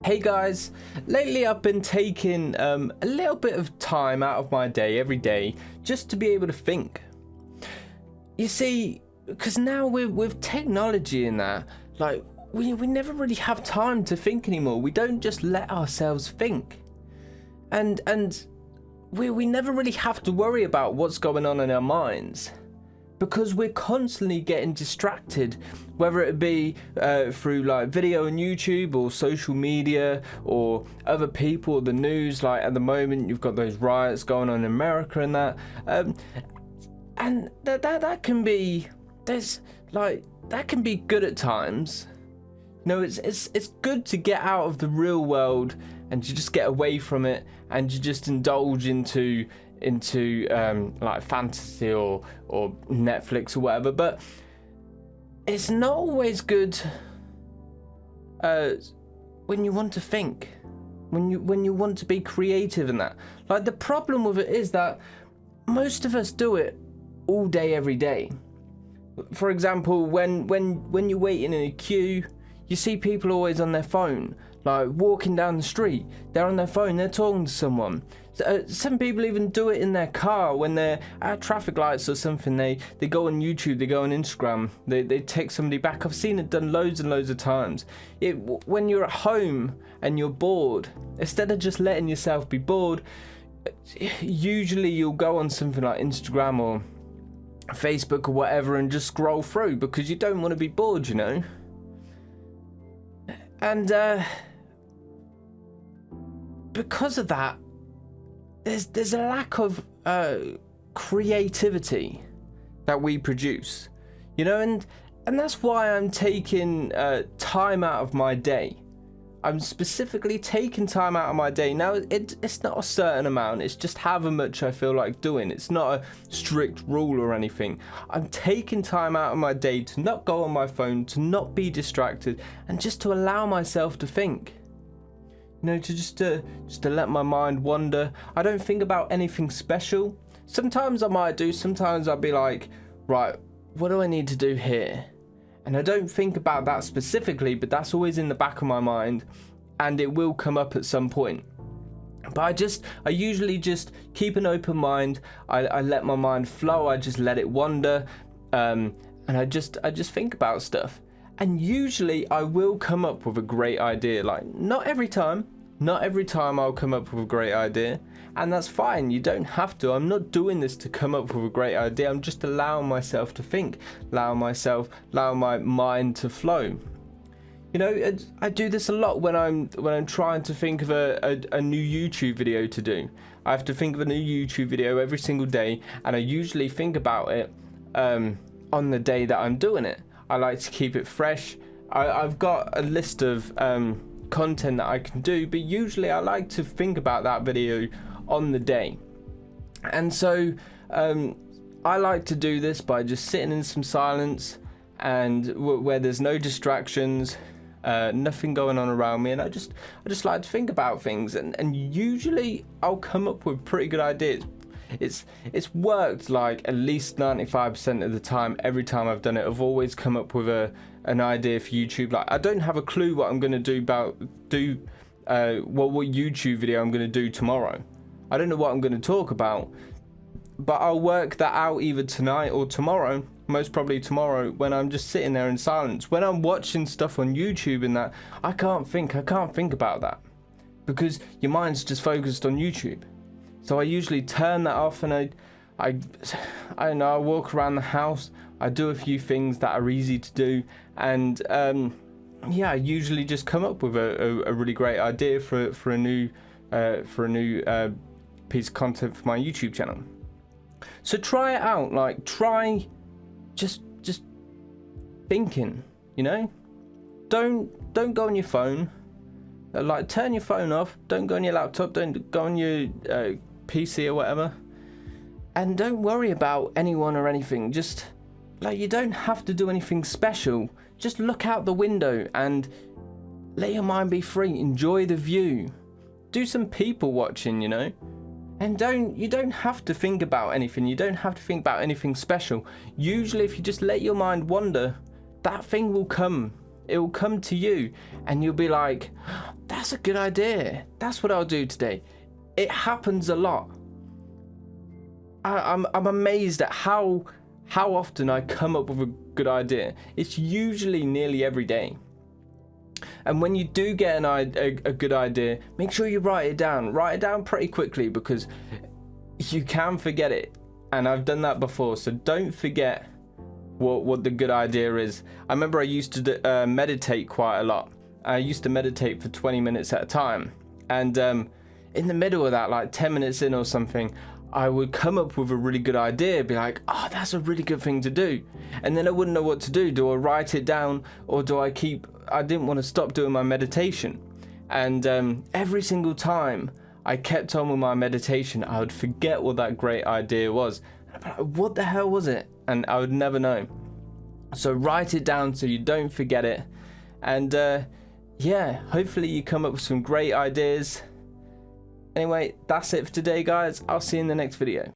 Hey guys, lately I've been taking a little bit of time out of my day every day just to be able to think. You see, because now with technology and that, like we never really have time to think anymore. We don't just let ourselves think, and we never really have to worry about what's going on in our minds, because we're constantly getting distracted, whether it be through like video on YouTube or social media or other people or the news. Like at the moment you've got those riots going on in America and that, and that can be, that can be good at times. No, it's good to get out of the real world and to just get away from it and to just indulge into like fantasy or Netflix or whatever, but it's not always good when you want to think, when you want to be creative and that. Like the problem with it is that most of us do it all day every day. For example, when you're waiting in a queue, you see people always on their phone, like walking down the street, they're on their phone, they're talking to someone. Some people even do it in their car when they're at traffic lights or something. They go on YouTube, they go on Instagram, they text somebody back. I've seen it done loads and loads of times. When you're at home and you're bored, instead of just letting yourself be bored, usually you'll go on something like Instagram or Facebook or whatever and just scroll through because you don't want to be bored, you know. And because of that, there's a lack of creativity that we produce, you know, and that's why I'm taking time out of my day. I'm specifically taking time out of my day. Now, it's not a certain amount, it's just however much I feel like doing. It's not a strict rule or anything. I'm taking time out of my day to not go on my phone, to not be distracted, and just to allow myself to think. You know, to just to let my mind wander. I don't think about anything special. Sometimes I might do, sometimes I'll be like, right, what do I need to do here? And I don't think about that specifically, but that's always in the back of my mind and it will come up at some point. But I usually just keep an open mind. I let my mind flow. I just let it wander, and I just think about stuff. And usually I will come up with a great idea. Like not every time I'll come up with a great idea, and that's fine. You don't have to. I'm not doing this to come up with a great idea. I'm just allowing myself to think, allowing my mind to flow. You know, I do this a lot when I'm trying to think of a new YouTube video to do. I have to think of a new YouTube video every single day, and I usually think about it on the day that I'm doing it. I like to keep it fresh. I've got a list of content that I can do, but usually I like to think about that video on the day. And so I like to do this by just sitting in some silence and where there's no distractions, nothing going on around me, and I just like to think about things, and usually I'll come up with pretty good ideas. It's worked like at least 95% of the time. Every time I've done it, I've always come up with an idea for YouTube. Like I don't have a clue what I'm going to do what YouTube video I'm going to do tomorrow. I don't know what I'm going to talk about, but I'll work that out either tonight or tomorrow. Most probably tomorrow, when I'm just sitting there in silence. When I'm watching stuff on YouTube and that, I can't think about that because your mind's just focused on YouTube. So I usually turn that off, and I don't know, I walk around the house, I do a few things that are easy to do, and yeah, I usually just come up with a really great idea for a new piece of content for my YouTube channel. So try it out. Like try just thinking, you know. Don't go on your phone. Like turn your phone off. Don't go on your laptop. Don't go on your PC or whatever. And don't worry about anyone or anything. Just like, you don't have to do anything special. Just look out the window and let your mind be free. Enjoy the view. Do some people watching, you know. And you don't have to think about anything. You don't have to think about anything special. Usually if you just let your mind wander, that thing will come. It will come to you and you'll be like, that's a good idea. That's what I'll do today. It happens a lot. I'm amazed at how often I come up with a good idea. It's usually nearly every day. And when you do get a good idea, make sure you write it down. Write it down pretty quickly because you can forget it. And I've done that before, so don't forget what the good idea is. I remember I used to meditate quite a lot. I used to meditate for 20 minutes at a time. And in the middle of that, like 10 minutes in or something, I would come up with a really good idea, be like, oh, that's a really good thing to do. And then I wouldn't know what to do. Do I write it down or do I didn't want to stop doing my meditation. And every single time I kept on with my meditation, I would forget what that great idea was. I'd be like, what the hell was it? And I would never know. So write it down so you don't forget it. And yeah, hopefully you come up with some great ideas. Anyway, that's it for today, guys. I'll see you in the next video.